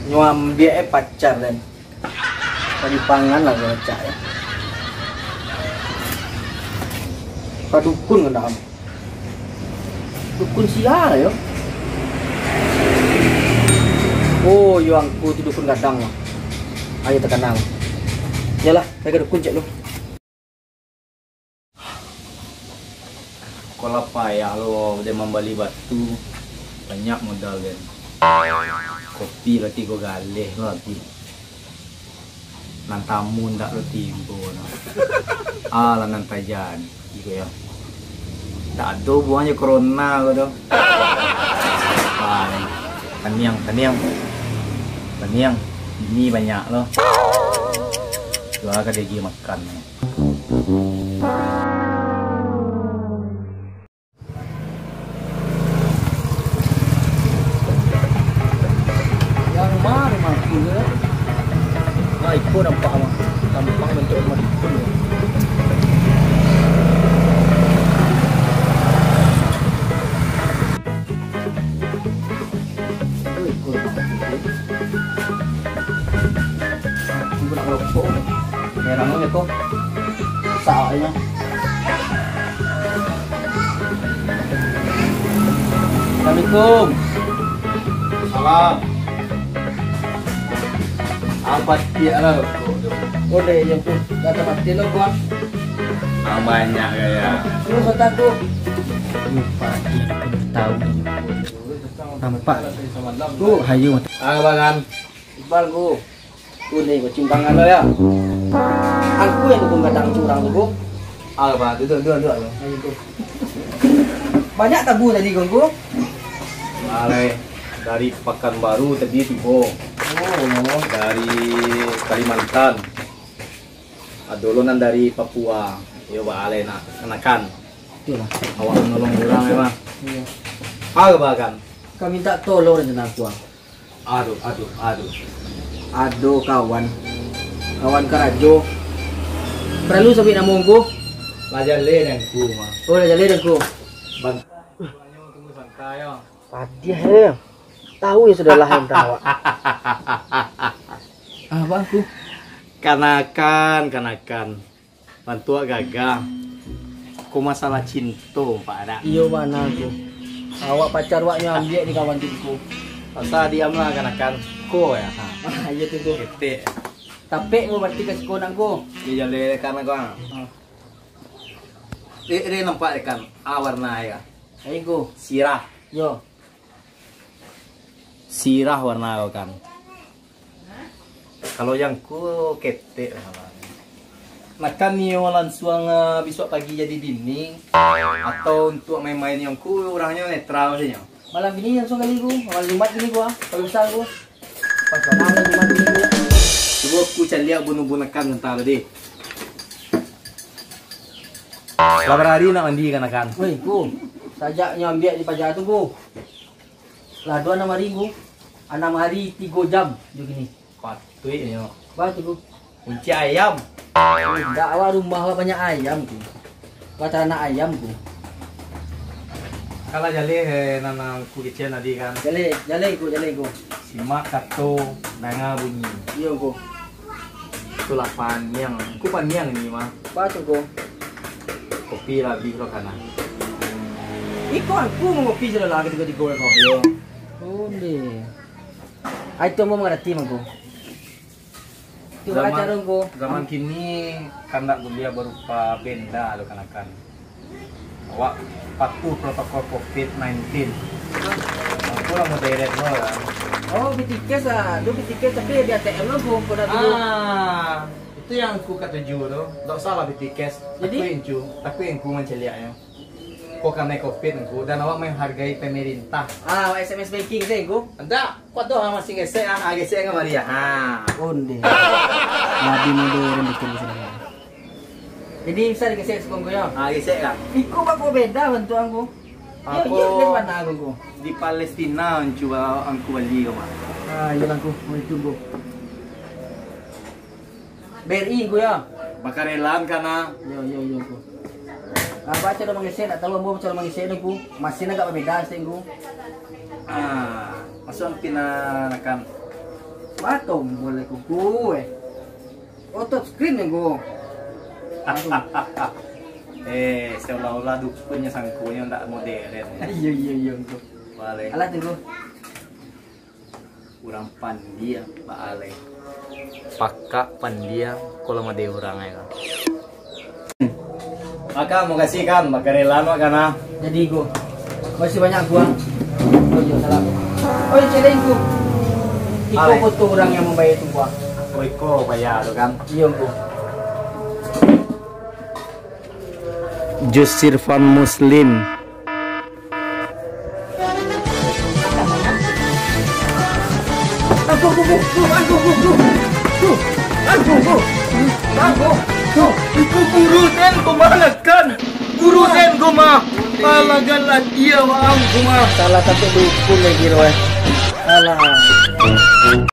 Nyuam dia pacar dan tadi pangan lah gue cak ya. Padukun kan dukun sial yo. Oh, yo angku tu dukun gadang lah. Ayo tekanang. Yalah, saya dukun cek lu. Kalau payah lo dia membeli batu banyak modal kan. Kopi lagi go galeh lagi. Nantamun tak lo timbo no. Ala nantajan gitu ya. Tak ada buahnya corona gitu. Taniang. Ini banyak loh. Jual ke dia makan. Yang mana mampu ya? Nah, ikut nampak mah. Nampak bentuk rumah dukun ya. Merahnya kok saatnya. Assalamualaikum. Salam. Apa dia lo? Oh deh yang tuh kata mati lo gua. Banyak gaya. Lu kataku. Lupa tahu. Nampak. Tuh hayu. Abangan. Iqbal gua. Tuh nih gua cimbangan lo ya. Aku yang dukung gadang curang tuh gua. Apa? Duduk. Ayo tuh. Banyak tabu tadi gua. Alay dari Pekanbaru tadi tiba. Oh, Dari Kalimantan. Adolonan dari Papua. Yo balai nak kenakan. itulah. Awak nolong orang memang. Iya. Apa kan? Kau minta tolong dengan aku. Aduh. Aduh kawan. Kawan karajo. Perlu sabit nama aku. Lajar le dan ku mah. Oh, dah jalan aku. Bang. Tunggu santai ya. Padiah ya. Tahu ya sudah lah yang tahu. Apa aku? Kanakan. Bantu gagah. Ku masalah cinta Pak ada. Iyo mana aku? Awak pacar waknya ambil di kawan tinku. Pasal diamlah kanakan. Ko ya. Ah, iya tu go. Ketik. Tapi mau berarti ke sekolah aku. Dia le karena gua. Dia nampak kan warna ya. Ayo Sirah. yo. Sirah warna kan. Kalau yang ku ketek makan ni langsung besok pagi jadi dinding atau untuk main-main yang ku orangnya netral saja. Malam ini langsung kali ku. Malam Jumat ini gua. Kalau besar gua. Pas malam Jumat ini gua. Coba ku cari lihat bunuh-bunakan entar tadi. Berapa hari nak mandi kan akan? Woi, ku. Sajaknya ambil di pajak tu ku. Lah 2 hari ku. 6 hari 3 jam begini. Patut ya. Baca ku. Kunci ayam. Enggak awak rumah awak banyak ayam ku. Baca anak ayam ku. Kalau jale nanang ku kecil tadi kan. Jale ku. Simak satu dengar bunyi. Iyo ku. Itulah panyang. Ku panyang ni mah. Baca ku. Kopi lebih lo kana. Iko aku mau kopi sudah lagi tiga kau. Yo. Oh deh. Itu mau mengerti aku. Itu acara aku. Zaman kini kandak kuliah berupa benda lo kanakan. Awak patuh protokol COVID-19. Aku lah modern lo kan. Oh, BTS ah. Dulu BTS tapi di ATM lo aku pada dulu. Itu yang aku ketujuh tu. Tak salah bitikes. Jadi? Aku yang ku menceliaknya. Kau kena COVID aku dan awak menghargai pemerintah. SMS banking saya aku. Anda, kau tu masih gesek gesek dengan Maria. Onde. Nabi modern betul di sana. Jadi bisa dikasih sekongko ya. Gesek lah. Iko aku beda bantu aku. Aku Yo, mana aku? di Palestina mencoba aku beli kau mah. Iya aku mau tunggu. BRI aku ya. Bakar elam karena Yo aku. Apa cara mengisah? Tak tahu apa cara mengisah aku. Masih agak berbeda sih aku. masuk pina akan Batom boleh kuku Otot screen ya go. Seolah-olah dukunnya sangkunya tak modern. Iya go. Balik. Alat nih go. Kurang pandia Pak Ale. Pakak pandia kalau mau orang ya kan. Maka mau kasih kan, maka rela karena Jadi go. Masih banyak gua. Oh iya salah. Oh iya cedeng go. Iko Ale. foto orang yang membayar itu gua. Oiko bayar kan. Iya go. Jus Sirfan Muslim. Itu guru den kumalakan. Guru den kuma. Palagalan iya maang kuma. Salah satu dukun lagi roy. Salah.